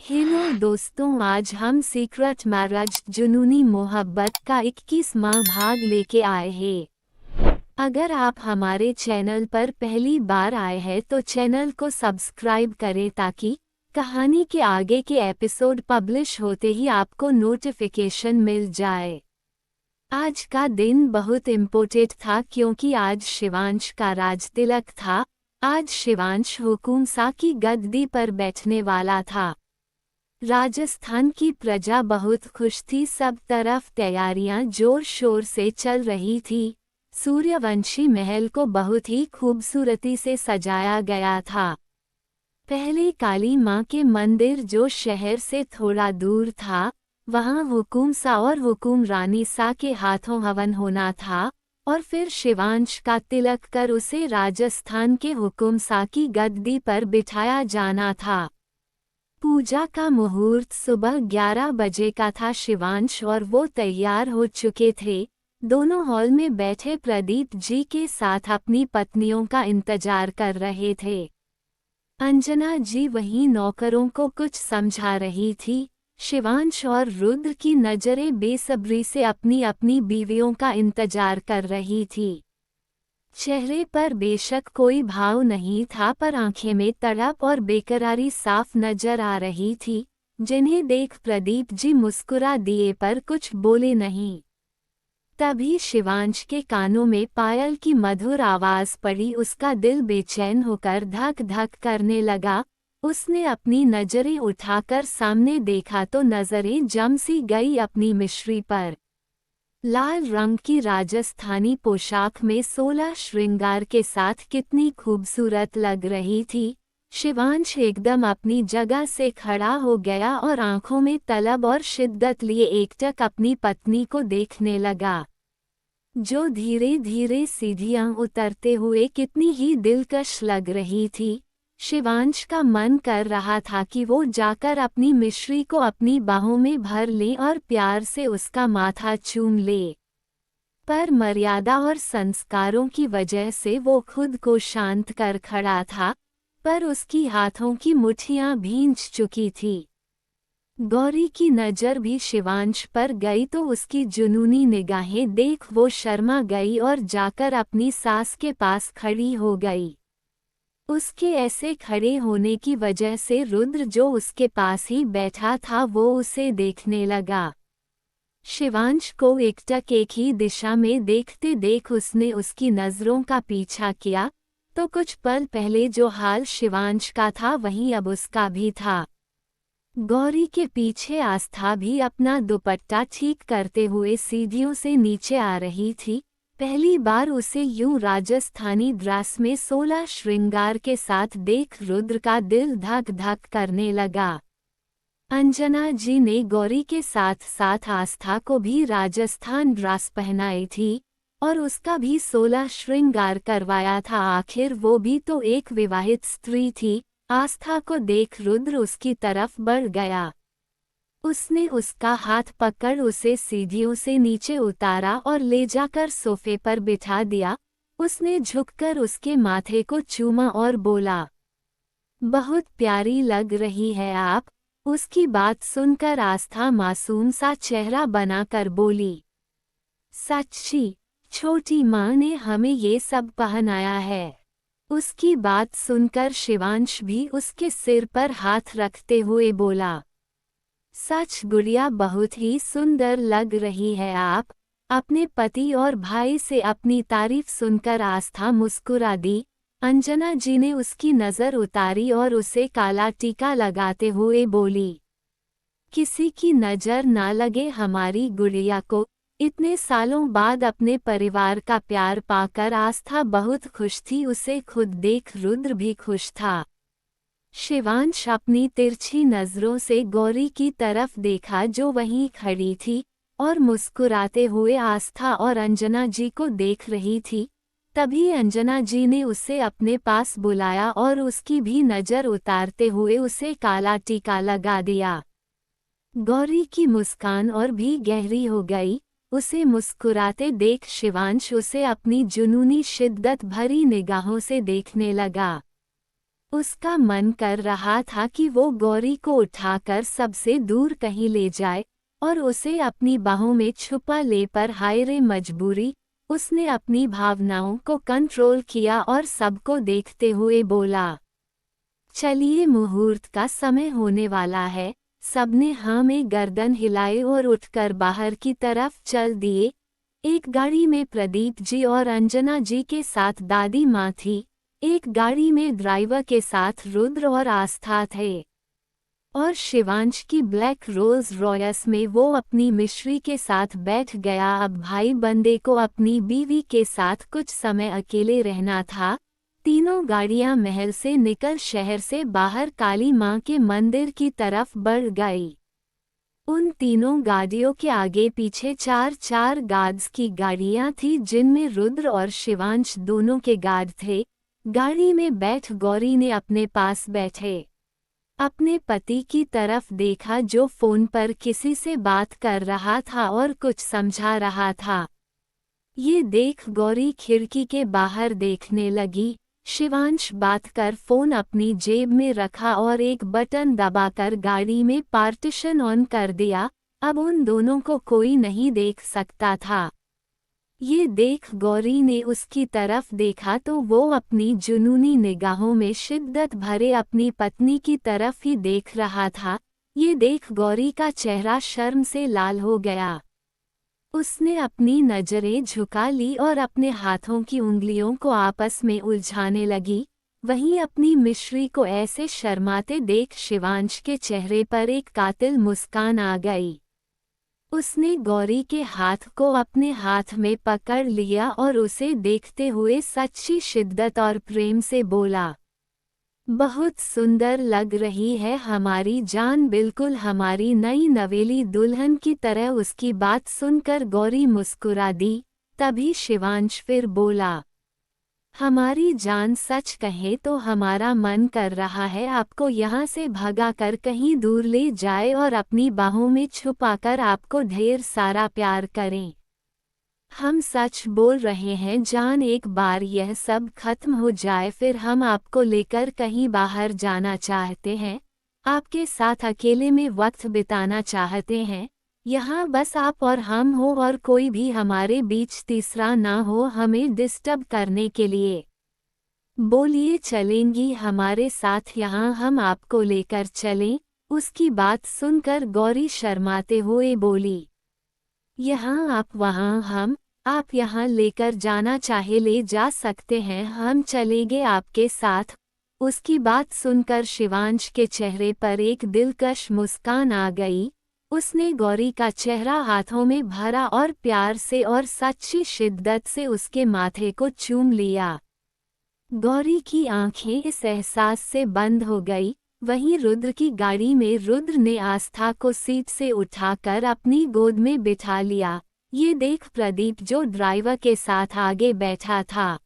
Hello दोस्तों, आज हम सीक्रेट मैरिज जुनूनी मोहब्बत का 21वां भाग लेके आए हैं। अगर आप हमारे चैनल पर पहली बार आए हैं तो चैनल को सब्सक्राइब करें ताकि कहानी के आगे के एपिसोड पब्लिश होते ही आपको नोटिफिकेशन मिल जाए। आज का दिन बहुत इम्पोर्टेंट था क्योंकि आज शिवांश का राज तिलक था। आज शिवांश हुकुम सा की गद्दी पर बैठने वाला था। राजस्थान की प्रजा बहुत खुश थी। सब तरफ तैयारियां जोर शोर से चल रही थी। सूर्यवंशी महल को बहुत ही खूबसूरती से सजाया गया था। पहले काली मां के मंदिर जो शहर से थोड़ा दूर था, वहां हुकुम सा और हुकुम रानी सा के हाथों हवन होना था और फिर शिवांश का तिलक कर उसे राजस्थान के हुकुम सा की गद्दी पर बिठाया जाना था। पूजा का मुहूर्त सुबह 11 बजे का था। शिवांश और वो तैयार हो चुके थे। दोनों हॉल में बैठे प्रदीप जी के साथ अपनी पत्नियों का इंतजार कर रहे थे। अंजना जी वहीं नौकरों को कुछ समझा रही थी। शिवांश और रुद्र की नजरें बेसब्री से अपनी अपनी बीवियों का इंतजार कर रही थी। चेहरे पर बेशक कोई भाव नहीं था, पर आंखें में तड़प और बेकरारी साफ नजर आ रही थी, जिन्हें देख प्रदीप जी मुस्कुरा दिए पर कुछ बोले नहीं। तभी शिवांश के कानों में पायल की मधुर आवाज पड़ी। उसका दिल बेचैन होकर धक धक करने लगा। उसने अपनी नजरें उठाकर सामने देखा तो नजरें जम सी गई अपनी मिश्री पर। लाल रंग की राजस्थानी पोशाक में 16 श्रृंगार के साथ कितनी खूबसूरत लग रही थी। शिवांश एकदम अपनी जगह से खड़ा हो गया और आंखों में तलब और शिद्दत लिए एकटक अपनी पत्नी को देखने लगा, जो धीरे धीरे सीढ़ियां उतरते हुए कितनी ही दिलकश लग रही थी। शिवांश का मन कर रहा था कि वो जाकर अपनी मिश्री को अपनी बाहों में भर ले और प्यार से उसका माथा चूम ले, पर मर्यादा और संस्कारों की वजह से वो खुद को शांत कर खड़ा था। पर उसकी हाथों की मुट्ठियां भींच चुकी थी। गौरी की नज़र भी शिवांश पर गई तो उसकी जुनूनी निगाहें देख वो शर्मा गई और जाकर अपनी सास के पास खड़ी हो गई। उसके ऐसे खड़े होने की वजह से रुद्र जो उसके पास ही बैठा था वो उसे देखने लगा। शिवांश को एकटक एक ही दिशा में देखते देख उसने उसकी नज़रों का पीछा किया तो कुछ पल पहले जो हाल शिवांश का था वहीं अब उसका भी था। गौरी के पीछे आस्था भी अपना दुपट्टा ठीक करते हुए सीढ़ियों से नीचे आ रही थी। पहली बार उसे यूं राजस्थानी ड्रेस में 16 श्रृंगार के साथ देख रुद्र का दिल धक धक करने लगा। अंजना जी ने गौरी के साथ साथ आस्था को भी राजस्थान ड्रेस पहनाई थी और उसका भी 16 श्रृंगार करवाया था। आखिर वो भी तो एक विवाहित स्त्री थी। आस्था को देख रुद्र उसकी तरफ बढ़ गया। उसने उसका हाथ पकड़ उसे सीढ़ियों से नीचे उतारा और ले जाकर सोफे पर बिठा दिया। उसने झुककर उसके माथे को चूमा और बोला, बहुत प्यारी लग रही है आप। उसकी बात सुनकर आस्था मासूम सा चेहरा बनाकर बोली, सच्ची छोटी माँ ने हमें ये सब पहनाया है। उसकी बात सुनकर शिवांश भी उसके सिर पर हाथ रखते हुए बोला, सच गुड़िया बहुत ही सुंदर लग रही है आप। अपने पति और भाई से अपनी तारीफ सुनकर आस्था मुस्कुरा दी। अंजना जी ने उसकी नज़र उतारी और उसे काला टीका लगाते हुए बोली, किसी की नज़र ना लगे हमारी गुड़िया को। इतने सालों बाद अपने परिवार का प्यार पाकर आस्था बहुत खुश थी। उसे खुद देख रुद्र भी खुश था। शिवांश अपनी तिरछी नज़रों से गौरी की तरफ देखा जो वहीं खड़ी थी और मुस्कुराते हुए आस्था और अंजना जी को देख रही थी। तभी अंजना जी ने उसे अपने पास बुलाया और उसकी भी नज़र उतारते हुए उसे काला टीका लगा दिया। गौरी की मुस्कान और भी गहरी हो गई। उसे मुस्कुराते देख शिवांश उसे अपनी जुनूनी शिद्दत भरी निगाहों से देखने लगा। उसका मन कर रहा था कि वो गौरी को उठाकर सबसे दूर कहीं ले जाए और उसे अपनी बाहों में छुपा ले, पर हाय रे मजबूरी। उसने अपनी भावनाओं को कंट्रोल किया और सबको देखते हुए बोला, चलिए मुहूर्त का समय होने वाला है। सबने हाँ में गर्दन हिलाए और उठकर बाहर की तरफ चल दिए। एक गाड़ी में प्रदीप जी और अंजना जी के साथ दादी माँ थी। एक गाड़ी में ड्राइवर के साथ रुद्र और आस्था थे और शिवांश की ब्लैक रोल्स रॉयस में वो अपनी मिश्री के साथ बैठ गया। अब भाई बंदे को अपनी बीवी के साथ कुछ समय अकेले रहना था। तीनों गाड़ियां महल से निकल शहर से बाहर काली मां के मंदिर की तरफ बढ़ गई। उन तीनों गाड़ियों के आगे पीछे चार चार गार्ड्स की गाड़ियां थी, जिनमें रुद्र और शिवांश दोनों के गार्ड थे। गाड़ी में बैठ गौरी ने अपने पास बैठे अपने पति की तरफ देखा, जो फोन पर किसी से बात कर रहा था और कुछ समझा रहा था। ये देख गौरी खिड़की के बाहर देखने लगी। शिवांश बात कर फोन अपनी जेब में रखा और एक बटन दबाकर गाड़ी में पार्टीशन ऑन कर दिया। अब उन दोनों को कोई नहीं देख सकता था। ये देख गौरी ने उसकी तरफ देखा तो वो अपनी जुनूनी निगाहों में शिद्दत भरे अपनी पत्नी की तरफ ही देख रहा था। ये देख गौरी का चेहरा शर्म से लाल हो गया। उसने अपनी नजरें झुका ली और अपने हाथों की उंगलियों को आपस में उलझाने लगी। वहीं अपनी मिश्री को ऐसे शर्माते देख शिवांश के चेहरे पर एक कातिल मुस्कान आ गई। उसने गौरी के हाथ को अपने हाथ में पकड़ लिया और उसे देखते हुए सच्ची शिद्दत और प्रेम से बोला, बहुत सुंदर लग रही है हमारी जान, बिल्कुल हमारी नई नवेली दुल्हन की तरह। उसकी बात सुनकर गौरी मुस्कुरा दी। तभी शिवांश फिर बोला, हमारी जान, सच कहे तो हमारा मन कर रहा है आपको यहाँ से भगाकर कहीं दूर ले जाए और अपनी बाहों में छुपाकर आपको ढेर सारा प्यार करें। हम सच बोल रहे हैं जान, एक बार यह सब खत्म हो जाए फिर हम आपको लेकर कहीं बाहर जाना चाहते हैं। आपके साथ अकेले में वक्त बिताना चाहते हैं। यहाँ बस आप और हम हो और कोई भी हमारे बीच तीसरा ना हो हमें डिस्टर्ब करने के लिए। बोलिए चलेंगी हमारे साथ, यहाँ हम आपको लेकर चलें। उसकी बात सुनकर गौरी शर्माते हुए बोली, यहाँ आप वहाँ हम, आप यहाँ लेकर जाना चाहे ले जा सकते हैं, हम चलेंगे आपके साथ। उसकी बात सुनकर शिवांश के चेहरे पर एक दिलकश मुस्कान आ गई। उसने गौरी का चेहरा हाथों में भरा और प्यार से और सच्ची शिद्दत से उसके माथे को चूम लिया। गौरी की आंखें इस एहसास से बंद हो गई। वहीं रुद्र की गाड़ी में रुद्र ने आस्था को सीट से उठाकर अपनी गोद में बिठा लिया। ये देख प्रदीप, जो ड्राइवर के साथ आगे बैठा था,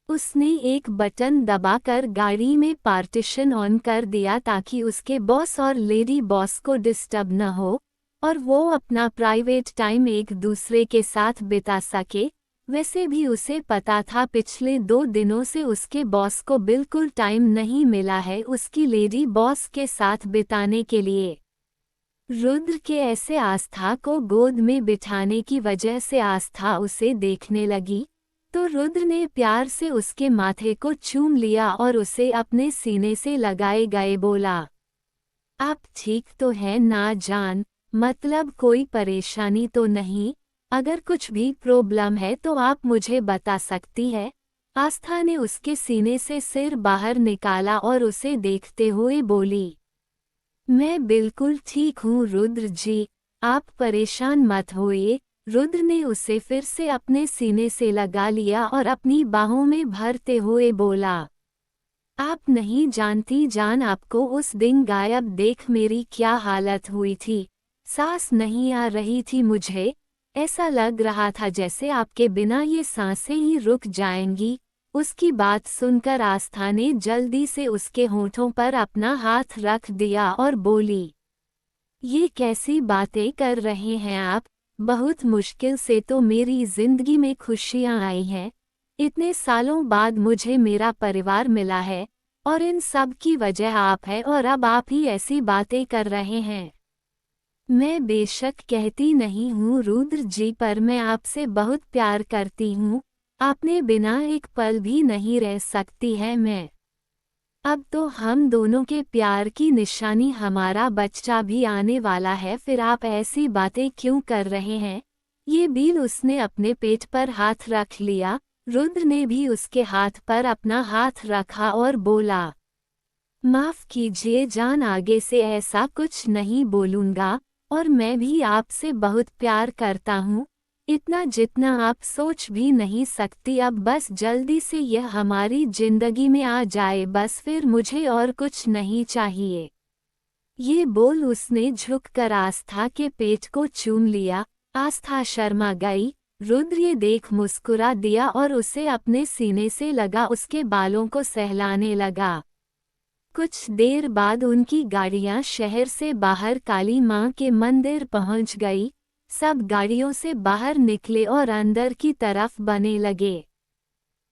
उसने एक बटन दबाकर गाड़ी में पार्टीशन ऑन कर दिया ताकि उसके बॉस और लेडी बॉस को डिस्टर्ब न हो और वो अपना प्राइवेट टाइम एक दूसरे के साथ बिता सके। वैसे भी उसे पता था पिछले 2 दिनों से उसके बॉस को बिल्कुल टाइम नहीं मिला है उसकी लेडी बॉस के साथ बिताने के लिए। रुद्र के ऐसे आस्था को गोद में बिठाने की वजह से आस्था उसे देखने लगी तो रुद्र ने प्यार से उसके माथे को चूम लिया और उसे अपने सीने से लगाए गए बोला, आप ठीक तो हैं ना जान, मतलब कोई परेशानी तो नहीं? अगर कुछ भी प्रॉब्लम है तो आप मुझे बता सकती है। आस्था ने उसके सीने से सिर बाहर निकाला और उसे देखते हुए बोली, मैं बिल्कुल ठीक हूँ रुद्र जी, आप परेशान मत होइए। रुद्र ने उसे फिर से अपने सीने से लगा लिया और अपनी बाहों में भरते हुए बोला, आप नहीं जानती जान, आपको उस दिन गायब देख मेरी क्या हालत हुई थी। सांस नहीं आ रही थी मुझे, ऐसा लग रहा था जैसे आपके बिना ये सांसें ही रुक जाएंगी। उसकी बात सुनकर आस्था ने जल्दी से उसके होठों पर अपना हाथ रख दिया और बोली, ये कैसी बातें कर रहे हैं आप? बहुत मुश्किल से तो मेरी जिंदगी में खुशियां आई हैं। इतने सालों बाद मुझे मेरा परिवार मिला है और इन सब की वजह आप है और अब आप ही ऐसी बातें कर रहे हैं। मैं बेशक कहती नहीं हूँ रुद्र जी, पर मैं आपसे बहुत प्यार करती हूँ, आपने बिना एक पल भी नहीं रह सकती है मैं। अब तो हम दोनों के प्यार की निशानी हमारा बच्चा भी आने वाला है, फिर आप ऐसी बातें क्यों कर रहे हैं? ये बील उसने अपने पेट पर हाथ रख लिया। रुद्र ने भी उसके हाथ पर अपना हाथ रखा और बोला, माफ कीजिए जान, आगे से ऐसा कुछ नहीं बोलूंगा, और मैं भी आपसे बहुत प्यार करता हूँ, इतना जितना आप सोच भी नहीं सकती। अब बस जल्दी से यह हमारी जिंदगी में आ जाए, बस फिर मुझे और कुछ नहीं चाहिए। ये बोल उसने झुककर आस्था के पेट को चूम लिया। आस्था शर्मा गई। रुद्र ये देख मुस्कुरा दिया और उसे अपने सीने से लगा उसके बालों को सहलाने लगा। कुछ देर बाद उनकी गाड़ियां शहर से बाहर काली मां के मंदिर पहुंच गई। सब गाड़ियों से बाहर निकले और अंदर की तरफ बने लगे।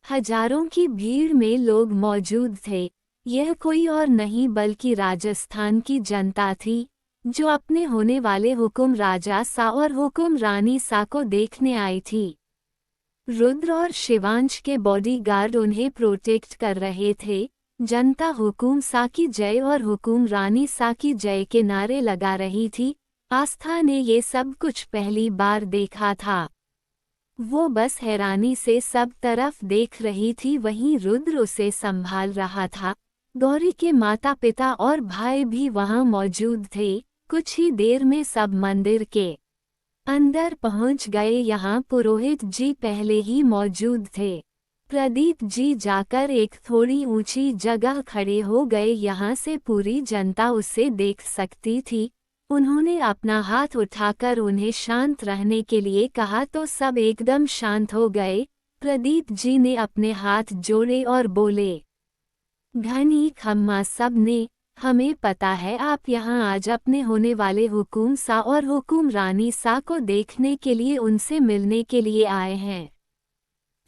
हजारों की भीड़ में लोग मौजूद थे। यह कोई और नहीं बल्कि राजस्थान की जनता थी, जो अपने होने वाले हुकुम राजा सा और हुकुम रानी सा को देखने आई थी। रुद्र और शिवांश के बॉडीगार्ड उन्हें प्रोटेक्ट कर रहे थे। जनता हुकुम सा की जय और हुकुम रानी सा की जय के नारे लगा रही थी। आस्था ने ये सब कुछ पहली बार देखा था। वो बस हैरानी से सब तरफ देख रही थी। वहीं रुद्र उसे संभाल रहा था। गौरी के माता पिता और भाई भी वहां मौजूद थे। कुछ ही देर में सब मंदिर के अंदर पहुंच गए। यहाँ पुरोहित जी पहले ही मौजूद थे। प्रदीप जी जाकर एक थोड़ी ऊंची जगह खड़े हो गए। यहाँ से पूरी जनता उसे देख सकती थी। उन्होंने अपना हाथ उठाकर उन्हें शांत रहने के लिए कहा तो सब एकदम शांत हो गए। प्रदीप जी ने अपने हाथ जोड़े और बोले, घनी खम्मा सब ने, हमें पता है आप यहाँ आज अपने होने वाले हुकुम सा और हुकुम रानी सा को देखने के लिए, उनसे मिलने के लिए आए हैं।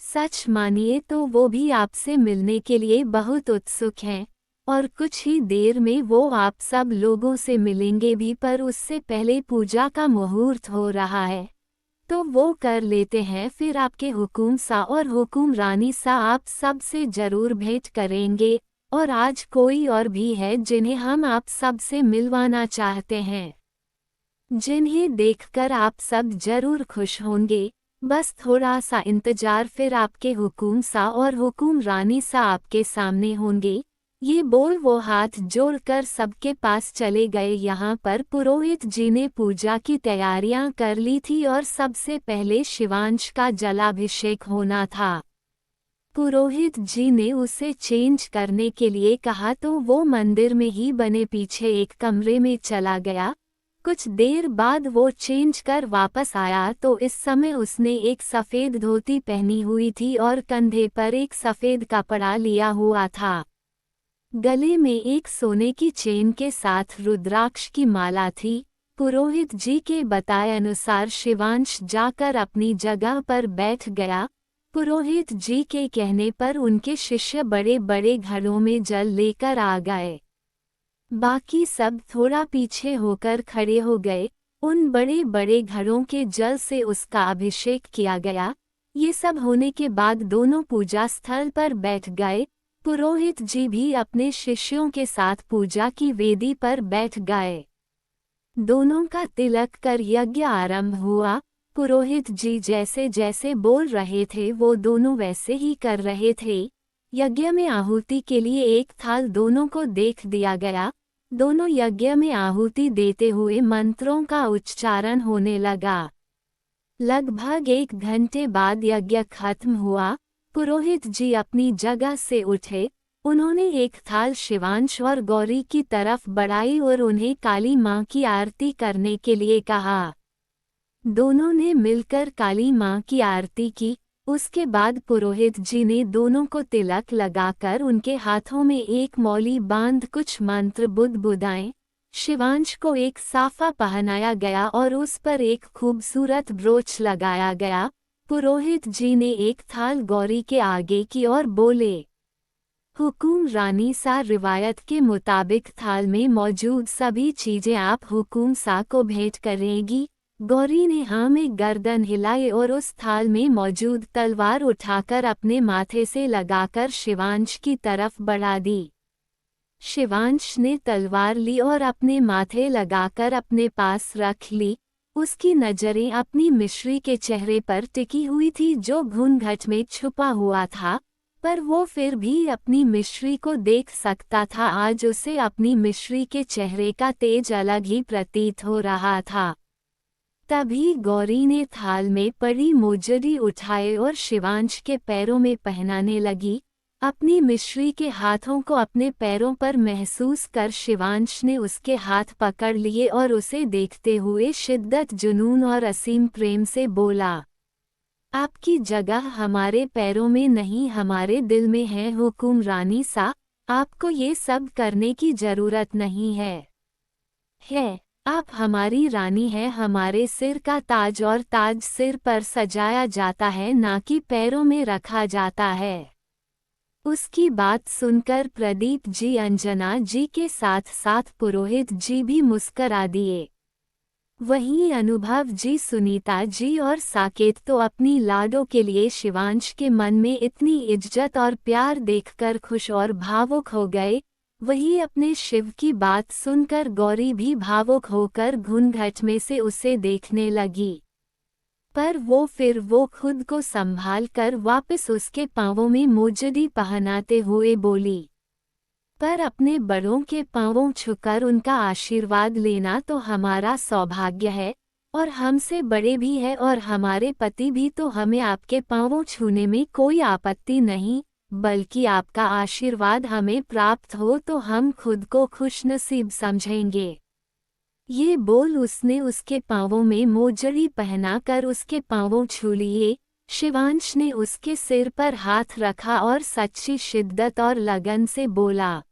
सच मानिए तो वो भी आपसे मिलने के लिए बहुत उत्सुक हैं, और कुछ ही देर में वो आप सब लोगों से मिलेंगे भी, पर उससे पहले पूजा का मुहूर्त हो रहा है, तो वो कर लेते हैं। फिर आपके हुकुम सा और हुकुम रानी सा आप सब से जरूर भेंट करेंगे। और आज कोई और भी है जिन्हें हम आप सब से मिलवाना चाहते हैं, जिन्हें देखकर आप सब जरूर खुश होंगे। बस थोड़ा सा इंतजार, फिर आपके हुकुम सा और हुकुम रानी सा आपके सामने होंगे। ये बोल वो हाथ जोड़कर सबके पास चले गए। यहाँ पर पुरोहित जी ने पूजा की तैयारियां कर ली थी और सबसे पहले शिवांश का जलाभिषेक होना था। पुरोहित जी ने उसे चेंज करने के लिए कहा तो वो मंदिर में ही बने पीछे एक कमरे में चला गया। कुछ देर बाद वो चेंज कर वापस आया तो इस समय उसने एक सफ़ेद धोती पहनी हुई थी और कंधे पर एक सफ़ेद कपड़ा लिया हुआ था। गले में एक सोने की चेन के साथ रुद्राक्ष की माला थी। पुरोहित जी के बताए अनुसार शिवांश जाकर अपनी जगह पर बैठ गया। पुरोहित जी के कहने पर उनके शिष्य बड़े बड़े घड़ों में जल लेकर आ गए। बाकी सब थोड़ा पीछे होकर खड़े हो गए। उन बड़े बड़े घड़ों के जल से उसका अभिषेक किया गया। ये सब होने के बाद दोनों पूजा स्थल पर बैठ गए। पुरोहित जी भी अपने शिष्यों के साथ पूजा की वेदी पर बैठ गए। दोनों का तिलक कर यज्ञ आरंभ हुआ। पुरोहित जी जैसे जैसे बोल रहे थे वो दोनों वैसे ही कर रहे थे। यज्ञ में आहुति के लिए एक थाल दोनों को देख दिया गया। दोनों यज्ञ में आहुति देते हुए मंत्रों का उच्चारण होने लगा। लगभग 1 घंटे बाद यज्ञ खत्म हुआ। पुरोहित जी अपनी जगह से उठे। उन्होंने एक थाल शिवांश और गौरी की तरफ बढ़ाई और उन्हें काली मां की आरती करने के लिए कहा। दोनों ने मिलकर काली मां की आरती की। उसके बाद पुरोहित जी ने दोनों को तिलक लगाकर उनके हाथों में एक मौली बांध कुछ मंत्र बुदबुदाए। शिवांश को एक साफा पहनाया गया और उस पर एक खूबसूरत ब्रोच लगाया गया। पुरोहित जी ने एक थाल गौरी के आगे की और बोले, हुकुम रानी सा रिवायत के मुताबिक थाल में मौजूद सभी चीजें आप हुकुम सा को भेंट करेगी। गौरी ने हाँ में गर्दन हिलाई और उस थाल में मौजूद तलवार उठाकर अपने माथे से लगाकर शिवांश की तरफ बढ़ा दी। शिवांश ने तलवार ली और अपने माथे लगाकर अपने पास रख ली। उसकी नजरें अपनी मिश्री के चेहरे पर टिकी हुई थी जो घूंघट में छुपा हुआ था, पर वो फिर भी अपनी मिश्री को देख सकता था। आज उसे अपनी मिश्री के चेहरे का तेज अलग ही प्रतीत हो रहा था। तभी गौरी ने थाल में पड़ी मोजड़ी उठाए और शिवांश के पैरों में पहनाने लगी। अपनी मिश्री के हाथों को अपने पैरों पर महसूस कर शिवांश ने उसके हाथ पकड़ लिए और उसे देखते हुए शिद्दत, जुनून और असीम प्रेम से बोला, आपकी जगह हमारे पैरों में नहीं हमारे दिल में है हुकुम रानी सा, आपको ये सब करने की जरूरत नहीं है। आप हमारी रानी है। हमारे सिर का ताज और ताज सिर पर सजाया जाता है, ना कि पैरों में रखा जाता है। उसकी बात सुनकर प्रदीप जी, अंजना जी के साथ साथ पुरोहित जी भी मुस्करा दिए। वहीं अनुभव जी, सुनीता जी और साकेत तो अपनी लाडो के लिए शिवांश के मन में इतनी इज्जत और प्यार देखकर खुश और भावुक हो गए। वहीं अपने शिव की बात सुनकर गौरी भी भावुक होकर घूंघट में से उसे देखने लगी, पर वो खुद को संभाल कर वापस उसके पांवों में मोजड़ी पहनाते हुए बोली, पर अपने बड़ों के पांवों छूकर उनका आशीर्वाद लेना तो हमारा सौभाग्य है, और हमसे बड़े भी है और हमारे पति भी, तो हमें आपके पांवों छूने में कोई आपत्ति नहीं, बल्कि आपका आशीर्वाद हमें प्राप्त हो तो हम खुद को खुशनसीब समझेंगे। ये बोल उसने उसके पांवों में मोजड़ी पहनाकर उसके पांवों छू लिए। शिवांश ने उसके सिर पर हाथ रखा और सच्ची शिद्दत और लगन से बोला,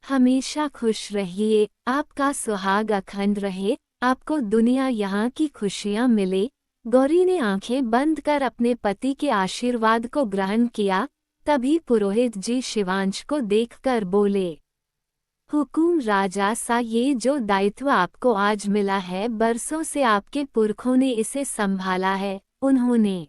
हमेशा खुश रहिए, आपका सुहाग अखंड रहे, आपको दुनिया यहाँ की खुशियाँ मिले। गौरी ने आंखें बंद कर अपने पति के आशीर्वाद को ग्रहण किया। तभी पुरोहित जी शिवांश को देखकर बोले, हुकुम राजा सा, ये जो दायित्व आपको आज मिला है, बरसों से आपके पुरखों ने इसे संभाला है। उन्होंने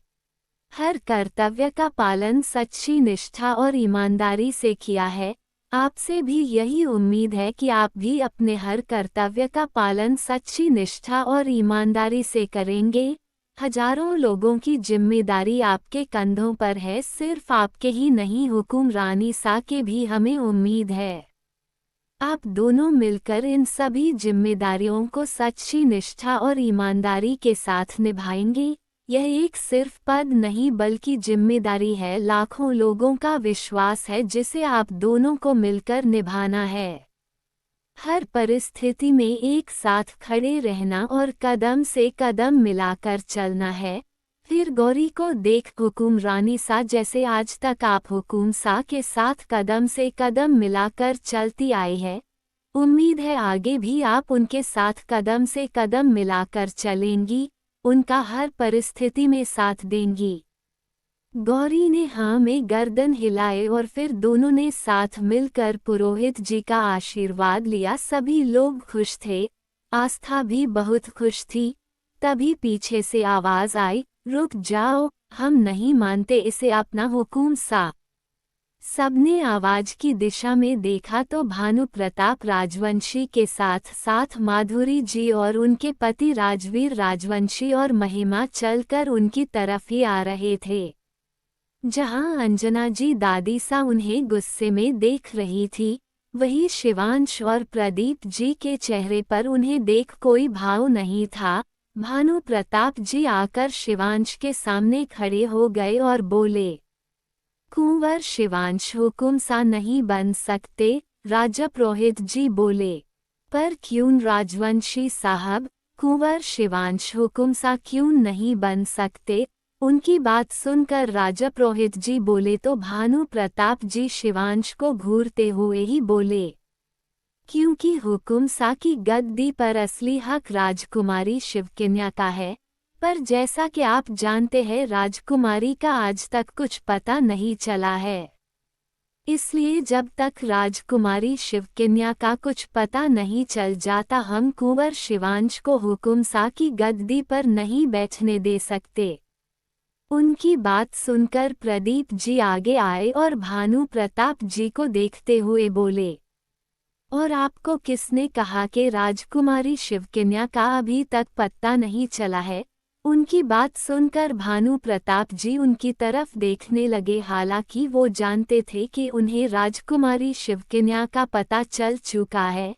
हर कर्तव्य का पालन सच्ची निष्ठा और ईमानदारी से किया है। आपसे भी यही उम्मीद है कि आप भी अपने हर कर्तव्य का पालन सच्ची निष्ठा और ईमानदारी से करेंगे। हजारों लोगों की जिम्मेदारी आपके कंधों पर है, सिर्फ आपके ही नहीं हुकुम रानी सा के भी हमें उम्मीद है। आप दोनों मिलकर इन सभी जिम्मेदारियों को सच्ची निष्ठा और ईमानदारी के साथ निभाएंगे। यह एक सिर्फ पद नहीं बल्कि जिम्मेदारी है, लाखों लोगों का विश्वास है जिसे आप दोनों को मिलकर निभाना है। हर परिस्थिति में एक साथ खड़े रहना और कदम से कदम मिलाकर चलना है। फिर गौरी को देख हुकुम रानी सा, जैसे आज तक आप हुकुम सा के साथ कदम से कदम मिलाकर चलती आई है, उम्मीद है आगे भी आप उनके साथ कदम से कदम मिलाकर चलेंगी, उनका हर परिस्थिति में साथ देंगी। गौरी ने हाँ में गर्दन हिलाए और फिर दोनों ने साथ मिलकर पुरोहित जी का आशीर्वाद लिया। सभी लोग खुश थे, आस्था भी बहुत खुश थी। तभी पीछे से आवाज आई, रुक जाओ, हम नहीं मानते इसे अपना हुकुम सा। सबने आवाज की दिशा में देखा तो भानु प्रताप राजवंशी के साथ साथ माधुरी जी और उनके पति राजवीर राजवंशी और महिमा चलकर उनकी तरफ ही आ रहे थे। जहां अंजना जी दादी सा उन्हें गुस्से में देख रही थी, वहीं शिवांश और प्रदीप जी के चेहरे पर उन्हें देख कोई भाव नहीं था। भानु प्रताप जी आकर शिवांश के सामने खड़े हो गए और बोले, कुंवर शिवांश हुकुम सा नहीं बन सकते। राजा पुरोहित जी बोले, पर क्यों राजवंशी साहब, कुंवर शिवांश हुकुम सा क्यों नहीं बन सकते? उनकी बात सुनकर राजा पुरोहित जी बोले तो भानु प्रताप जी शिवांश को घूरते हुए ही बोले, क्योंकि हुकुम सा की गद्दी पर असली हक राजकुमारी शिवकन्या का है, पर जैसा कि आप जानते हैं राजकुमारी का आज तक कुछ पता नहीं चला है। इसलिए जब तक राजकुमारी शिवकन्या का कुछ पता नहीं चल जाता हम कुंवर शिवांश को हुकुम सा की गद्दी पर नहीं बैठने दे सकते। उनकी बात सुनकर प्रदीप जी आगे आए और भानु प्रताप जी को देखते हुए बोले, और आपको किसने कहा कि राजकुमारी शिवकन्या का अभी तक पता नहीं चला है? उनकी बात सुनकर भानु प्रताप जी उनकी तरफ देखने लगे, हालांकि वो जानते थे कि उन्हें राजकुमारी शिवकन्या का पता चल चुका है।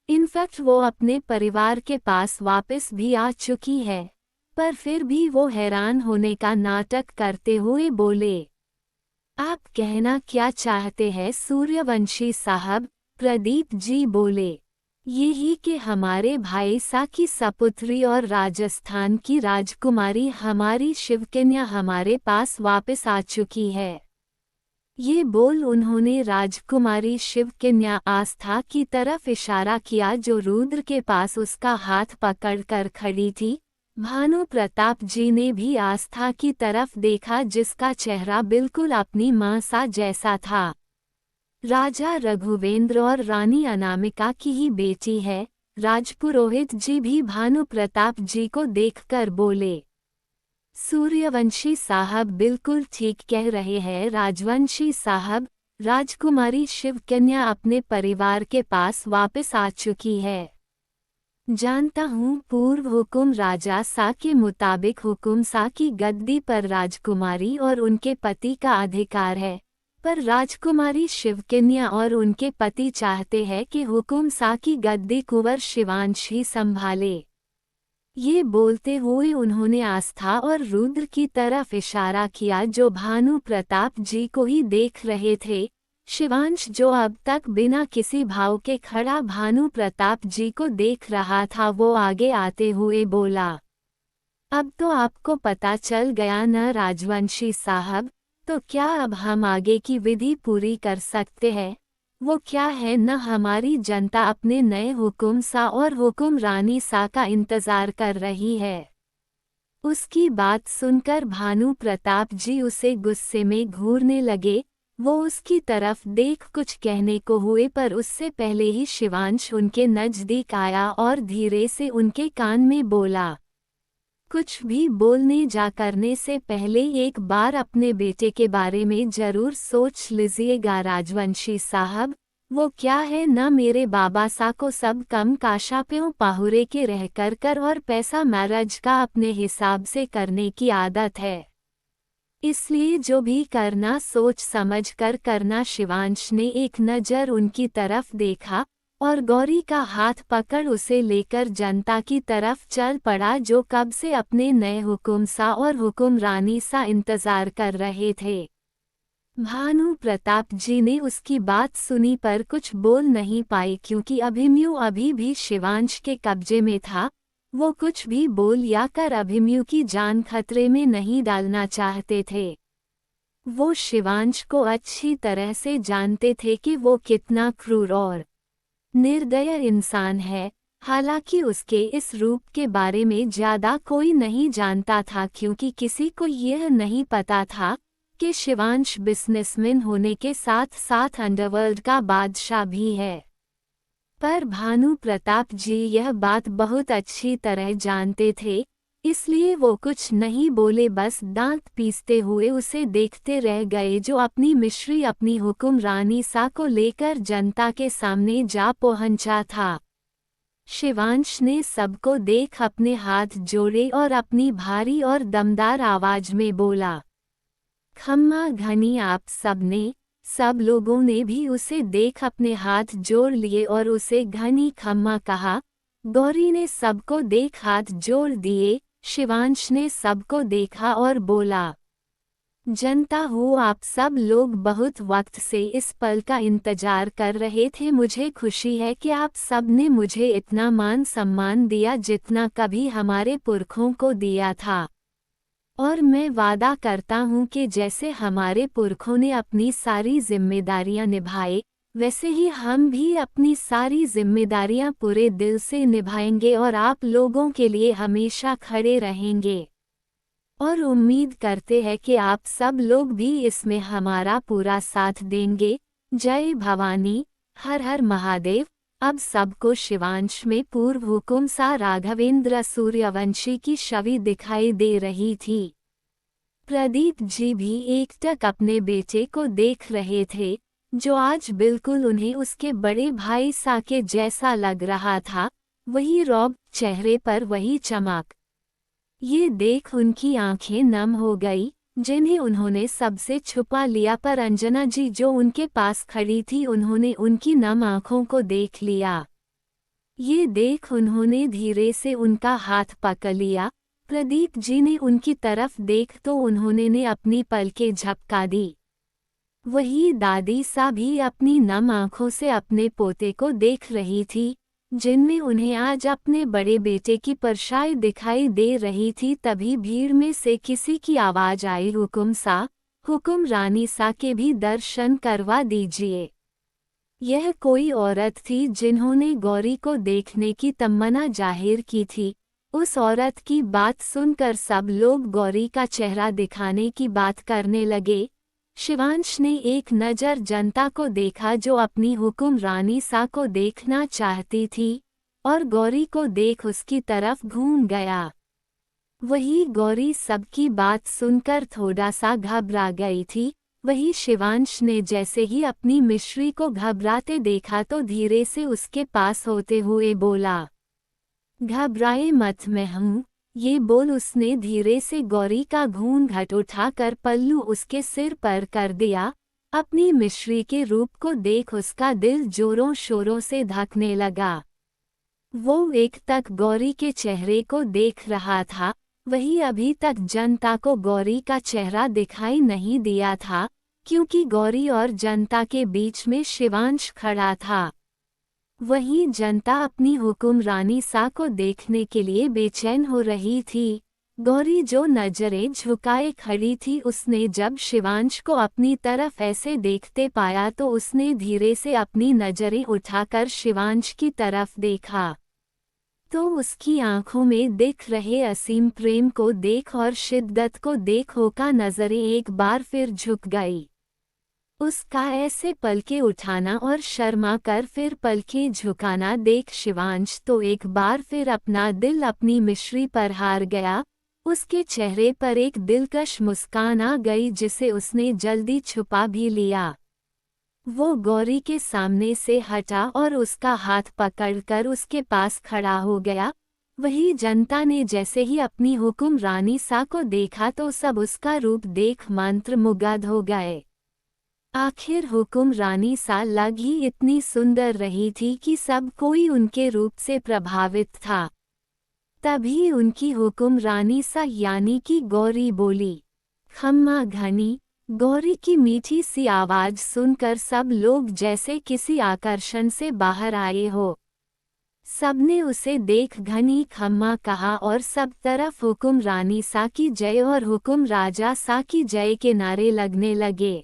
इनफैक्ट वो अपने परिवार के पास वापस भी आ चुकी है, पर फिर भी वो हैरान होने का नाटक करते हुए बोले, आप कहना क्या चाहते हैं सूर्यवंशी साहब? प्रदीप जी बोले, यही कि हमारे भाई सा की सपुत्री और राजस्थान की राजकुमारी हमारी शिवकन्या हमारे पास वापस आ चुकी है। ये बोल उन्होंने राजकुमारी शिवकन्या आस्था की तरफ इशारा किया जो रुद्र के पास उसका हाथ पकड़कर खड़ी थी। भानु प्रताप जी ने भी आस्था की तरफ देखा जिसका चेहरा बिल्कुल अपनी मां सा जैसा था। राजा रघुवेंद्र और रानी अनामिका की ही बेटी है। राजपुरोहित जी भी भानु प्रताप जी को देखकर बोले, सूर्यवंशी साहब बिल्कुल ठीक कह रहे हैं राजवंशी साहब, राजकुमारी शिवकन्या अपने परिवार के पास वापस आ चुकी है। जानता हूँ पूर्व हुकुम राजा सा के मुताबिक हुकुम सा की गद्दी पर राजकुमारी और उनके पति का अधिकार है, पर राजकुमारी शिवकन्या और उनके पति चाहते हैं कि हुकुम सा की गद्दी कुंवर शिवांश ही संभाले। ये बोलते हुए उन्होंने आस्था और रुद्र की तरफ इशारा किया जो भानु प्रताप जी को ही देख रहे थे। शिवांश जो अब तक बिना किसी भाव के खड़ा भानु प्रताप जी को देख रहा था वो आगे आते हुए बोला, अब तो आपको पता चल गया न राजवंशी साहब, तो क्या अब हम आगे की विधि पूरी कर सकते हैं? वो क्या है न हमारी जनता अपने नए हुकुम सा और हुकुम रानी सा का इंतजार कर रही है। उसकी बात सुनकर भानु प्रताप जी उसे गुस्से में घूरने लगे। वो उसकी तरफ देख कुछ कहने को हुए पर उससे पहले ही शिवांश उनके नजदीक आया और धीरे से उनके कान में बोला, कुछ भी बोलने जा करने से पहले एक बार अपने बेटे के बारे में जरूर सोच लीजिएगा राजवंशी साहब। वो क्या है न मेरे बाबा सा को सब कम काशाप्यों पाहुरे के रह कर और पैसा मैरिज का अपने हिसाब से करने की आदत है, इसलिए जो भी करना सोच समझ कर करना। शिवांश ने एक नज़र उनकी तरफ देखा और गौरी का हाथ पकड़ उसे लेकर जनता की तरफ चल पड़ा जो कब से अपने नए हुकुम सा और हुकुम रानी सा इंतजार कर रहे थे। भानु प्रताप जी ने उसकी बात सुनी पर कुछ बोल नहीं पाए क्योंकि अभिमन्यु अभी भी शिवांश के कब्जे में था। वो कुछ भी बोल या कर अभिमन्यु की जान खतरे में नहीं डालना चाहते थे। वो शिवांश को अच्छी तरह से जानते थे कि वो कितना क्रूर और निर्दय इंसान है। हालांकि उसके इस रूप के बारे में ज्यादा कोई नहीं जानता था क्योंकि किसी को यह नहीं पता था कि शिवांश बिजनेसमैन होने के साथ साथ अंडरवर्ल्ड का बादशाह भी है। पर भानु प्रताप जी यह बात बहुत अच्छी तरह जानते थे, इसलिए वो कुछ नहीं बोले, बस दांत पीसते हुए उसे देखते रह गए जो अपनी मिश्री अपनी हुकुम रानी सा को लेकर जनता के सामने जा पहुंचा था। शिवांश ने सबको देख अपने हाथ जोड़े और अपनी भारी और दमदार आवाज में बोला, खम्मा घनी आप सबने। सब लोगों ने भी उसे देख अपने हाथ जोड़ लिए और उसे घनी खम्मा कहा। गौरी ने सबको देख हाथ जोड़ दिए। शिवांश ने सबको देखा और बोला, जनता हो आप सब लोग बहुत वक्त से इस पल का इंतजार कर रहे थे। मुझे खुशी है कि आप सब ने मुझे इतना मान सम्मान दिया जितना कभी हमारे पुरखों को दिया था, और मैं वादा करता हूँ कि जैसे हमारे पुरखों ने अपनी सारी जिम्मेदारियाँ निभाए वैसे ही हम भी अपनी सारी जिम्मेदारियाँ पूरे दिल से निभाएंगे और आप लोगों के लिए हमेशा खड़े रहेंगे, और उम्मीद करते हैं कि आप सब लोग भी इसमें हमारा पूरा साथ देंगे। जय भवानी, हर हर महादेव। अब सबको शिवांश में पूर्व हुकुम सा राघवेंद्र सूर्यवंशी की छवि दिखाई दे रही थी। प्रदीप जी भी एकटक अपने बेटे को देख रहे थे, जो आज बिल्कुल उन्हें उसके बड़े भाई सा के जैसा लग रहा था। वही रौब, चेहरे पर वही चमक। ये देख उनकी आंखें नम हो गई, जिन्हें उन्होंने सबसे छुपा लिया, पर अंजना जी जो उनके पास खड़ी थी, उन्होंने उनकी नम आंखों को देख लिया। ये देख उन्होंने धीरे से उनका हाथ पकड़ लिया। प्रदीप जी ने उनकी तरफ देख तो उन्होंने अपनी पलकें झपका दी। वही दादी सा भी अपनी नम आंखों से अपने पोते को देख रही थी, जिनमें उन्हें आज अपने बड़े बेटे की परछाई दिखाई दे रही थी। तभी भीड़ में से किसी की आवाज आई, हुकुम सा, हुकुम रानी सा के भी दर्शन करवा दीजिए। यह कोई औरत थी जिन्होंने गौरी को देखने की तमन्ना जाहिर की थी। उस औरत की बात सुनकर सब लोग गौरी का चेहरा दिखाने की बात करने लगे। शिवांश ने एक नज़र जनता को देखा जो अपनी हुकुम रानी सा को देखना चाहती थी, और गौरी को देख उसकी तरफ घूम गया। वही गौरी सबकी बात सुनकर थोड़ा सा घबरा गई थी। वही शिवांश ने जैसे ही अपनी मिश्री को घबराते देखा तो धीरे से उसके पास होते हुए बोला, घबराए मत, मैं हूँ। ये बोल उसने धीरे से गौरी का घूंघट उठाकर पल्लू उसके सिर पर कर दिया। अपनी मिश्री के रूप को देख उसका दिल जोरों शोरों से धड़कने लगा। वो एक तक गौरी के चेहरे को देख रहा था, वही अभी तक जनता को गौरी का चेहरा दिखाई नहीं दिया था, क्योंकि गौरी और जनता के बीच में शिवांश खड़ा था। वहीं जनता अपनी हुकुम रानी सा को देखने के लिए बेचैन हो रही थी। गौरी जो नजरें झुकाए खड़ी थी, उसने जब शिवांश को अपनी तरफ ऐसे देखते पाया तो उसने धीरे से अपनी नजरें उठाकर शिवांश की तरफ देखा, तो उसकी आंखों में दिख रहे असीम प्रेम को देख और शिद्दत को देख होका नजरें एक बार फिर झुक गई। उसका ऐसे पलके उठाना और शर्मा कर फिर पलके झुकाना देख शिवांश तो एक बार फिर अपना दिल अपनी मिश्री पर हार गया। उसके चेहरे पर एक दिलकश मुस्कान आ गई, जिसे उसने जल्दी छुपा भी लिया। वो गौरी के सामने से हटा और उसका हाथ पकड़कर उसके पास खड़ा हो गया। वही जनता ने जैसे ही अपनी हुकुम रानी सा को देखा तो सब उसका रूप देख मंत्रमुग्ध हो गए। आखिर हुकुम रानी सा लग ही इतनी सुंदर रही थी कि सब कोई उनके रूप से प्रभावित था। तभी उनकी हुकुम रानी सा यानी कि गौरी बोली, खम्मा घनी। गौरी की मीठी सी आवाज सुनकर सब लोग जैसे किसी आकर्षण से बाहर आए हो। सबने उसे देख घनी खम्मा कहा और सब तरफ हुकुम रानी सा की जय और हुकुम राजा सा की जय के नारे लगने लगे।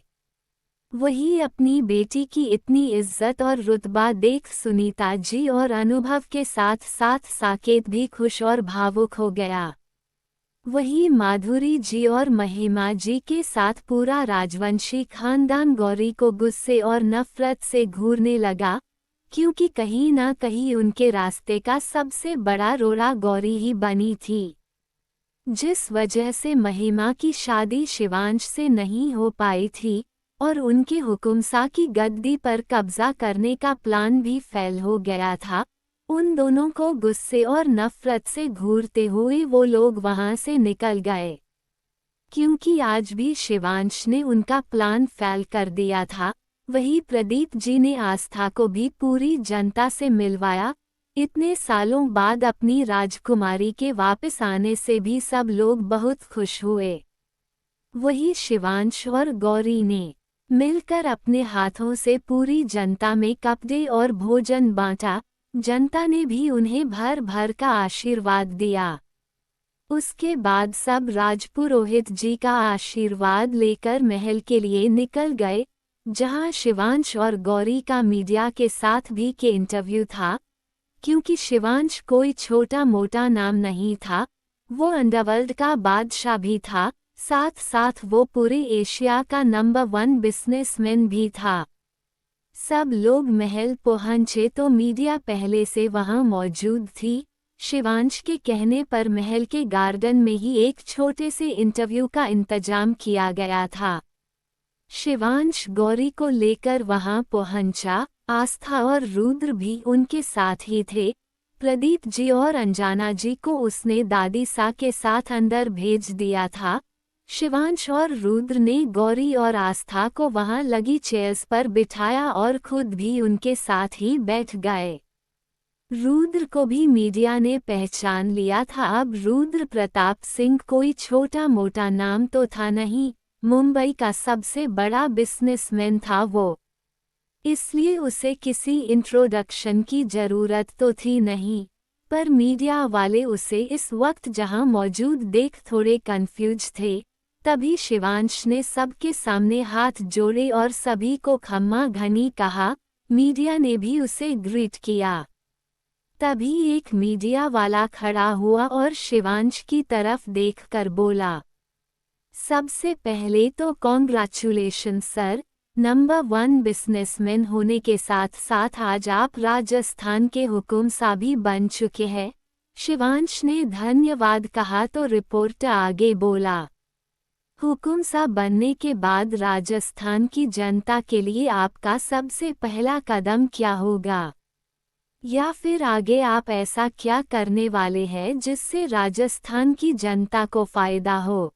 वही अपनी बेटी की इतनी इज्जत और रुतबा देख सुनीता जी और अनुभव के साथ साथ साकेत भी खुश और भावुक हो गया। वही माधुरी जी और महिमा जी के साथ पूरा राजवंशी खानदान गौरी को गुस्से और नफरत से घूरने लगा, क्योंकि कहीं ना कहीं उनके रास्ते का सबसे बड़ा रोड़ा गौरी ही बनी थी। जिस वजह से महिमा की शादी शिवांश से नहीं हो पाई थी और उनके हुकुम सा की गद्दी पर कब्जा करने का प्लान भी फेल हो गया था। उन दोनों को गुस्से और नफरत से घूरते हुए वो लोग वहां से निकल गए, क्योंकि आज भी शिवांश ने उनका प्लान फेल कर दिया था। वही प्रदीप जी ने आस्था को भी पूरी जनता से मिलवाया। इतने सालों बाद अपनी राजकुमारी के वापस आने से भी सब लोग बहुत खुश हुए। वही शिवांश और गौरी ने मिलकर अपने हाथों से पूरी जनता में कपड़े और भोजन बांटा। जनता ने भी उन्हें भर भर का आशीर्वाद दिया। उसके बाद सब राजपुरोहित जी का आशीर्वाद लेकर महल के लिए निकल गए, जहां शिवांश और गौरी का मीडिया के साथ भी के इंटरव्यू था। क्योंकि शिवांश कोई छोटा मोटा नाम नहीं था, वो अंडरवर्ल्ड का बादशाह भी था, साथ साथ वो पूरे एशिया का नंबर 1 बिजनेसमैन भी था। सब लोग महल पहुंचे तो मीडिया पहले से वहां मौजूद थी। शिवांश के कहने पर महल के गार्डन में ही एक छोटे से इंटरव्यू का इंतजाम किया गया था। शिवांश गौरी को लेकर वहां पहुंचा। आस्था और रुद्र भी उनके साथ ही थे। प्रदीप जी और अंजना जी को उसने दादी सा के साथ अंदर भेज दिया था। शिवांश और रुद्र ने गौरी और आस्था को वहां लगी चेयर्स पर बिठाया और खुद भी उनके साथ ही बैठ गए। रुद्र को भी मीडिया ने पहचान लिया था। अब रुद्र प्रताप सिंह कोई छोटा मोटा नाम तो था नहीं, मुंबई का सबसे बड़ा बिजनेसमैन था वो। इसलिए उसे किसी इंट्रोडक्शन की जरूरत तो थी नहीं, पर मीडिया वाले उसे इस वक्त जहां मौजूद देख थोड़े कंफ्यूज थे। तभी शिवांश ने सबके सामने हाथ जोड़े और सभी को खम्मा घनी कहा। मीडिया ने भी उसे ग्रीट किया। तभी एक मीडिया वाला खड़ा हुआ और शिवांश की तरफ देखकर बोला, सबसे पहले तो कॉन्ग्रेचुलेशन सर, नंबर 1 बिजनेसमैन होने के साथ साथ आज आप राजस्थान के हुकुम सा भी बन चुके हैं। शिवांश ने धन्यवाद कहा तो रिपोर्टर आगे बोला, हुकुम सा बनने के बाद राजस्थान की जनता के लिए आपका सबसे पहला कदम क्या होगा, या फिर आगे आप ऐसा क्या करने वाले हैं जिससे राजस्थान की जनता को फायदा हो।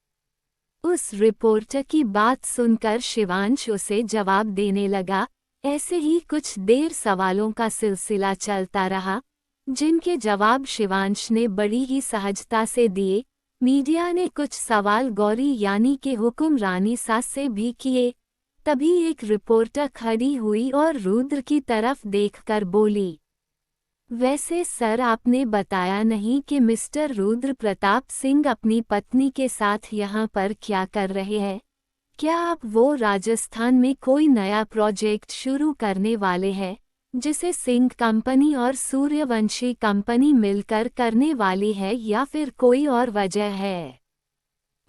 उस रिपोर्टर की बात सुनकर शिवांश उसे जवाब देने लगा। ऐसे ही कुछ देर सवालों का सिलसिला चलता रहा, जिनके जवाब शिवांश ने बड़ी ही सहजता से दिए। मीडिया ने कुछ सवाल गौरी यानी कि हुक्मरानी सास से भी किए। तभी एक रिपोर्टर खड़ी हुई और रुद्र की तरफ देखकर बोली, वैसे सर आपने बताया नहीं कि मिस्टर रुद्र प्रताप सिंह अपनी पत्नी के साथ यहाँ पर क्या कर रहे हैं। क्या आप वो राजस्थान में कोई नया प्रोजेक्ट शुरू करने वाले हैं जिसे सिंह कंपनी और सूर्यवंशी कंपनी मिलकर करने वाली है, या फिर कोई और वजह है।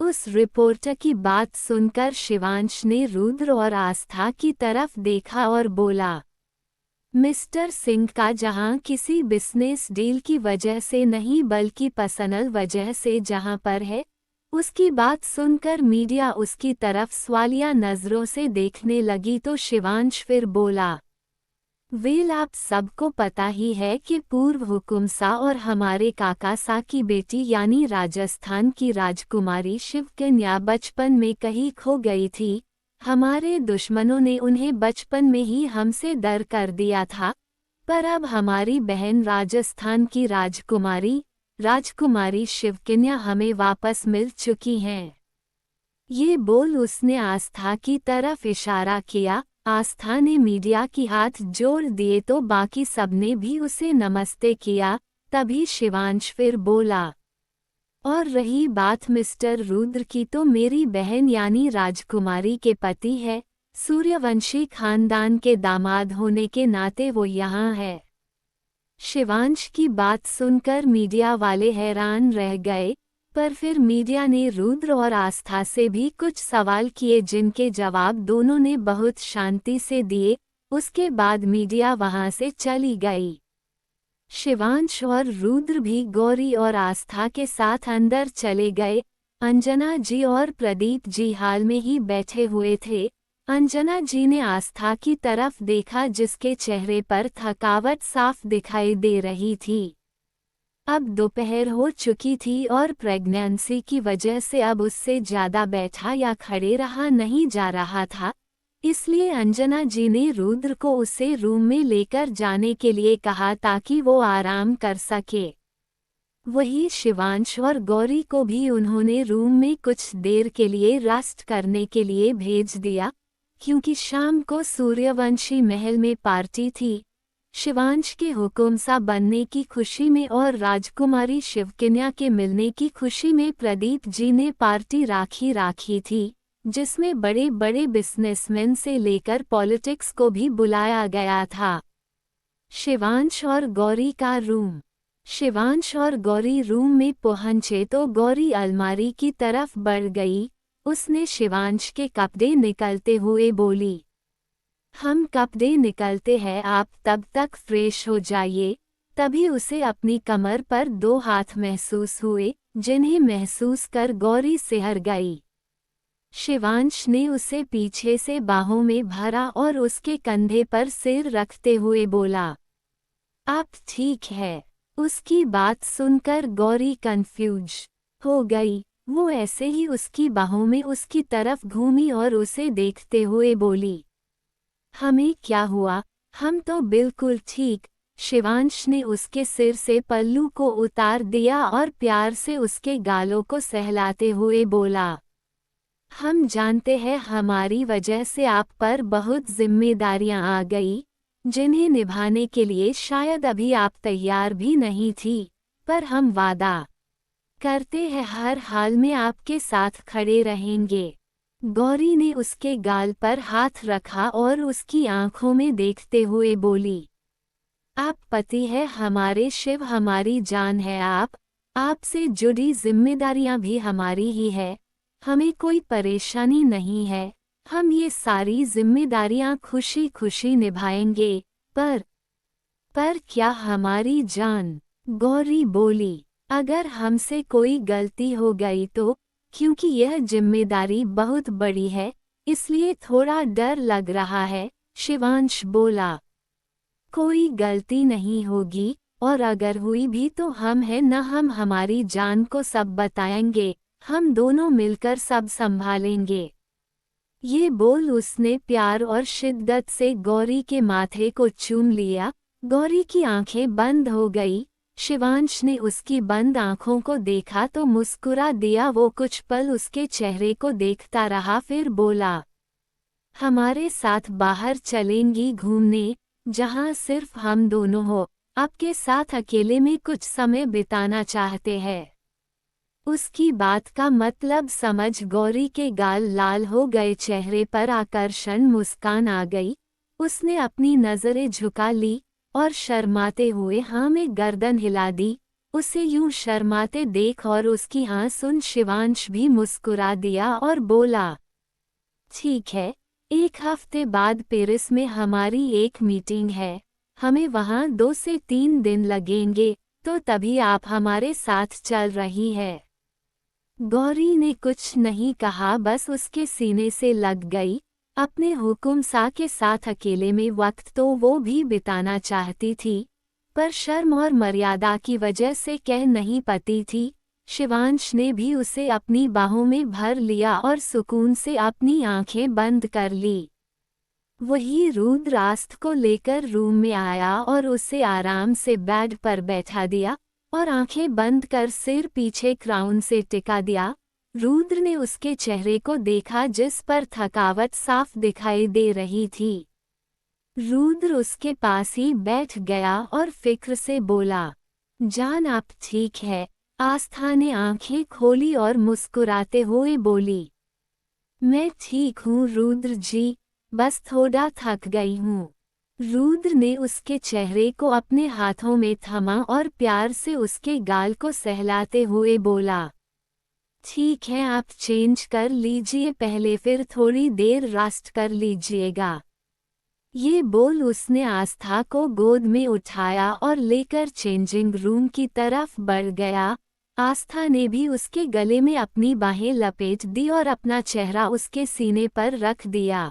उस रिपोर्टर की बात सुनकर शिवांश ने रुद्र और आस्था की तरफ देखा और बोला, मिस्टर सिंह का जहां किसी बिजनेस डील की वजह से नहीं बल्कि पर्सनल वजह से जहां पर है। उसकी बात सुनकर मीडिया उसकी तरफ सवालिया नजरों से देखने लगी तो शिवांश फिर बोला, वेल आप सबको पता ही है कि पूर्व हुकुम सा और हमारे काका सा की बेटी यानी राजस्थान की राजकुमारी शिव कन्या बचपन में कहीं खो गई थी। हमारे दुश्मनों ने उन्हें बचपन में ही हमसे डर कर दिया था, पर अब हमारी बहन राजस्थान की राजकुमारी शिवकन्या हमें वापस मिल चुकी हैं। ये बोल उसने आस्था की तरफ इशारा किया। आस्था ने मीडिया की हाथ जोड़ दिए तो बाकी सबने भी उसे नमस्ते किया। तभी शिवांश फिर बोला, और रही बात मिस्टर रुद्र की तो मेरी बहन यानी राजकुमारी के पति है। सूर्यवंशी खानदान के दामाद होने के नाते वो यहाँ है। शिवांश की बात सुनकर मीडिया वाले हैरान रह गए, पर फिर मीडिया ने रुद्र और आस्था से भी कुछ सवाल किए जिनके जवाब दोनों ने बहुत शांति से दिए। उसके बाद मीडिया वहां से चली गई। शिवांश और रुद्र भी गौरी और आस्था के साथ अंदर चले गए। अंजना जी और प्रदीप जी हाल में ही बैठे हुए थे। अंजना जी ने आस्था की तरफ देखा जिसके चेहरे पर थकावट साफ दिखाई दे रही थी। अब दोपहर हो चुकी थी और प्रेगनेंसी की वजह से अब उससे ज़्यादा बैठा या खड़े रहा नहीं जा रहा था। इसलिए अंजना जी ने रुद्र को उसे रूम में लेकर जाने के लिए कहा ताकि वो आराम कर सके। वही शिवांश और गौरी को भी उन्होंने रूम में कुछ देर के लिए रेस्ट करने के लिए भेज दिया, क्योंकि शाम को सूर्यवंशी महल में पार्टी थी। शिवांश के हुकुम सा बनने की खुशी में और राजकुमारी शिवकन्या के मिलने की खुशी में प्रदीप जी ने पार्टी राखी थी, जिसमें बड़े बड़े बिजनेसमैन से लेकर पॉलिटिक्स को भी बुलाया गया था। शिवांश और गौरी का रूम। शिवांश और गौरी रूम में पहुंचे तो गौरी अलमारी की तरफ बढ़ गई। उसने शिवांश के कपड़े निकलते हुए बोली, हम कपड़े निकलते हैं, आप तब तक फ्रेश हो जाइए। तभी उसे अपनी कमर पर 2 हाथ महसूस हुए, जिन्हें महसूस कर गौरी सिहर गई। शिवांश ने उसे पीछे से बाहों में भरा और उसके कंधे पर सिर रखते हुए बोला, आप ठीक है। उसकी बात सुनकर गौरी कंफ्यूज हो गई। वो ऐसे ही उसकी बाहों में उसकी तरफ घूमी और उसे देखते हुए बोली, हमें क्या हुआ, हम तो बिल्कुल ठीक। शिवांश ने उसके सिर से पल्लू को उतार दिया और प्यार से उसके गालों को सहलाते हुए बोला, हम जानते हैं हमारी वजह से आप पर बहुत जिम्मेदारियां आ गई, जिन्हें निभाने के लिए शायद अभी आप तैयार भी नहीं थी। पर हम वादा करते हैं हर हाल में आपके साथ खड़े रहेंगे। गौरी ने उसके गाल पर हाथ रखा और उसकी आंखों में देखते हुए बोली, आप पति है हमारे, शिव हमारी जान है आप। आपसे जुड़ी जिम्मेदारियां भी हमारी ही है। हमें कोई परेशानी नहीं है। हम ये सारी जिम्मेदारियां खुशी खुशी निभाएंगे। पर क्या हमारी जान? गौरी बोली, अगर हमसे कोई गलती हो गई तो, क्योंकि यह जिम्मेदारी बहुत बड़ी है, इसलिए थोड़ा डर लग रहा है। शिवांश बोला, कोई गलती नहीं होगी, और अगर हुई भी तो हम हैं न, हम हमारी जान को सब बताएंगे। हम दोनों मिलकर सब संभालेंगे। ये बोल उसने प्यार और शिद्दत से गौरी के माथे को चूम लिया। गौरी की आंखें बंद हो गई। शिवांश ने उसकी बंद आंखों को देखा तो मुस्कुरा दिया। वो कुछ पल उसके चेहरे को देखता रहा, फिर बोला, हमारे साथ बाहर चलेंगी घूमने, जहां सिर्फ हम दोनों हो। आपके साथ अकेले में कुछ समय बिताना चाहते हैं। उसकी बात का मतलब समझ गौरी के गाल लाल हो गए, चेहरे पर आकर्षण मुस्कान आ गई। उसने अपनी नजरें झुका ली और शर्माते हुए हाँ में गर्दन हिला दी। उसे यूं शर्माते देख और उसकी हाँ सुन शिवांश भी मुस्कुरा दिया और बोला, ठीक है, 1 हफ्ते बाद पेरिस में हमारी एक मीटिंग है। हमें वहाँ 2 से 3 दिन लगेंगे, तो तभी आप हमारे साथ चल रही है। गौरी ने कुछ नहीं कहा, बस उसके सीने से लग गई। अपने हुकुम सा के साथ अकेले में वक्त तो वो भी बिताना चाहती थी, पर शर्म और मर्यादा की वजह से कह नहीं पाती थी। शिवांश ने भी उसे अपनी बाहों में भर लिया और सुकून से अपनी आंखें बंद कर ली। वही रुद्र रास्त को लेकर रूम में आया और उसे आराम से बेड पर बैठा दिया और आंखें बंद कर सिर पीछे क्राउन से टिका दिया। रुद्र ने उसके चेहरे को देखा, जिस पर थकावट साफ दिखाई दे रही थी। रुद्र उसके पास ही बैठ गया और फिक्र से बोला, जान आप ठीक है? आस्था ने आंखें खोली और मुस्कुराते हुए बोली, मैं ठीक हूँ रुद्र जी, बस थोड़ा थक गई हूँ। रुद्र ने उसके चेहरे को अपने हाथों में थमा और प्यार से उसके गाल को सहलाते हुए बोला, ठीक है, आप चेंज कर लीजिए पहले, फिर थोड़ी देर रेस्ट कर लीजिएगा। ये बोल उसने आस्था को गोद में उठाया और लेकर चेंजिंग रूम की तरफ बढ़ गया। आस्था ने भी उसके गले में अपनी बाहें लपेट दी और अपना चेहरा उसके सीने पर रख दिया।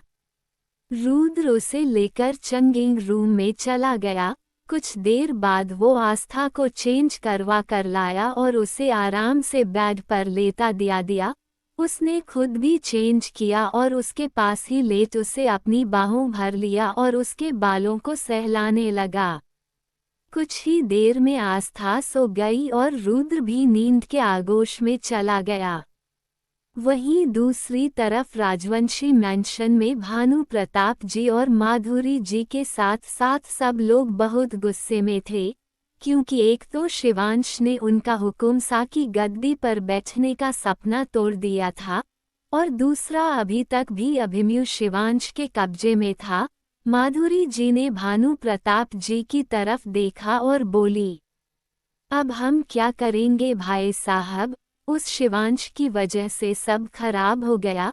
रुद्र उसे लेकर चेंजिंग रूम में चला गया। कुछ देर बाद वो आस्था को चेंज करवा कर लाया और उसे आराम से बेड पर लेटा दिया। उसने खुद भी चेंज किया और उसके पास ही लेट उसे अपनी बाहों भर लिया और उसके बालों को सहलाने लगा। कुछ ही देर में आस्था सो गई और रुद्र भी नींद के आगोश में चला गया। वहीं दूसरी तरफ राजवंशी मैंशन में भानु प्रताप जी और माधुरी जी के साथ साथ सब लोग बहुत गुस्से में थे, क्योंकि एक तो शिवांश ने उनका हुकुम सा की गद्दी पर बैठने का सपना तोड़ दिया था, और दूसरा अभी तक भी अभिमन्यु शिवांश के कब्जे में था। माधुरी जी ने भानु प्रताप जी की तरफ देखा और बोली, अब हम क्या करेंगे भाई साहब? उस शिवांश की वजह से सब खराब हो गया।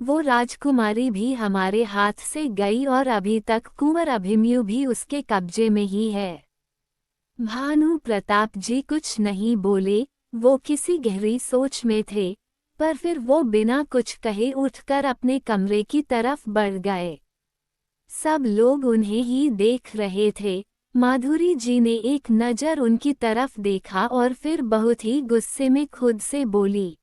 वो राजकुमारी भी हमारे हाथ से गई और अभी तक कुंवर अभिमन्यु भी उसके कब्जे में ही है। भानु प्रताप जी कुछ नहीं बोले, वो किसी गहरी सोच में थे, पर फिर वो बिना कुछ कहे उठकर अपने कमरे की तरफ बढ़ गए। सब लोग उन्हें ही देख रहे थे। माधुरी जी ने एक नज़र उनकी तरफ देखा और फिर बहुत ही गुस्से में खुद से बोली,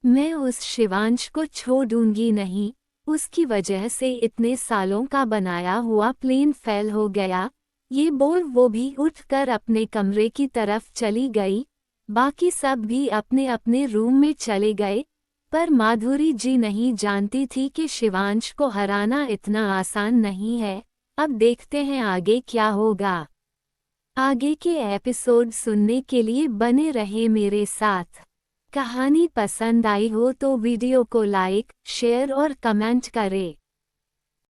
मैं उस शिवांश को छोड़ूंगी नहीं, उसकी वजह से इतने सालों का बनाया हुआ प्लेन फेल हो गया। ये बोल वो भी उठकर अपने कमरे की तरफ चली गई। बाकी सब भी अपने अपने रूम में चले गए, पर माधुरी जी नहीं जानती थी कि शिवांश को हराना इतना आसान नहीं है। अब देखते हैं आगे क्या होगा। आगे के एपिसोड सुनने के लिए बने रहे मेरे साथ। कहानी पसंद आई हो तो वीडियो को लाइक, शेयर और कमेंट करें।